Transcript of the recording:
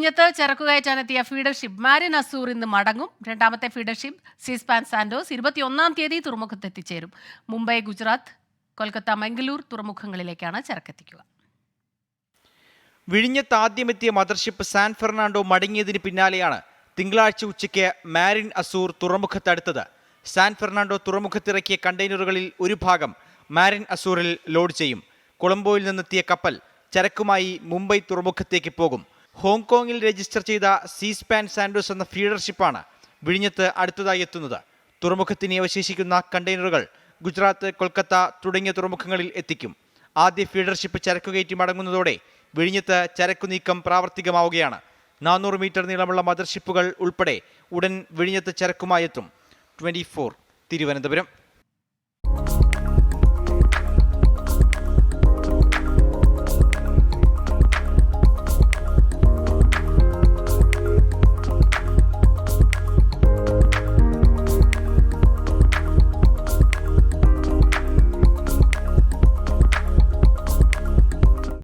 വിഴിഞ്ഞത്ത് ചരക്കു കയറ്റാനെത്തിയ ഫീഡർഷിപ്പ് Marin Azure ഇന്ന് മടങ്ങും. രണ്ടാമത്തെ ഫീഡർഷിപ്പ് സീസ്പാൻ സാന്റോസ് 21-ാം തീയതി തുറമുഖത്ത് എത്തിച്ചേരും. മുംബൈ, ഗുജറാത്ത്, കൊൽക്കത്ത, മംഗളൂർ തുറമുഖങ്ങളിലേക്കാണ് ചരക്കെത്തിക്കുക. വിഴിഞ്ഞത്ത് ആദ്യമെത്തിയ മദർഷിപ്പ് സാൻ ഫെർണാണ്ടോ മടങ്ങിയതിന് പിന്നാലെയാണ് തിങ്കളാഴ്ച ഉച്ചയ്ക്ക് മാരിൻ അസൂർ തുറമുഖത്തടുത്തത്. സാൻ ഫെർണാണ്ടോ തുറമുഖത്തിറക്കിയ കണ്ടെയ്നറുകളിൽ ഒരു ഭാഗം മാരിൻ അസൂറിൽ ലോഡ് ചെയ്യും. കൊളംബോയിൽ നിന്നെത്തിയ കപ്പൽ ചരക്കുമായി മുംബൈ തുറമുഖത്തേക്ക് പോകും. ഹോങ്കോങ്ങിൽ രജിസ്റ്റർ ചെയ്ത സീസ്പാൻ സാന്റോസ് എന്ന ഫീഡർഷിപ്പാണ് വിഴിഞ്ഞത്ത് അടുത്തതായി എത്തുന്നത്. തുറമുഖത്തിന് അവശേഷിക്കുന്ന കണ്ടെയ്നറുകൾ ഗുജറാത്ത്, കൊൽക്കത്ത തുടങ്ങിയ തുറമുഖങ്ങളിൽ എത്തിക്കും. ആദ്യ ഫീഡർഷിപ്പ് ചരക്കുകയറ്റി മടങ്ങുന്നതോടെ വിഴിഞ്ഞത്ത് ചരക്കു നീക്കം പ്രാവർത്തികമാവുകയാണ്. 400 മീറ്റർ നീളമുള്ള മദർഷിപ്പുകൾ ഉൾപ്പെടെ ഉടൻ വിഴിഞ്ഞത്ത് ചരക്കുമായി എത്തും. 24 തിരുവനന്തപുരം.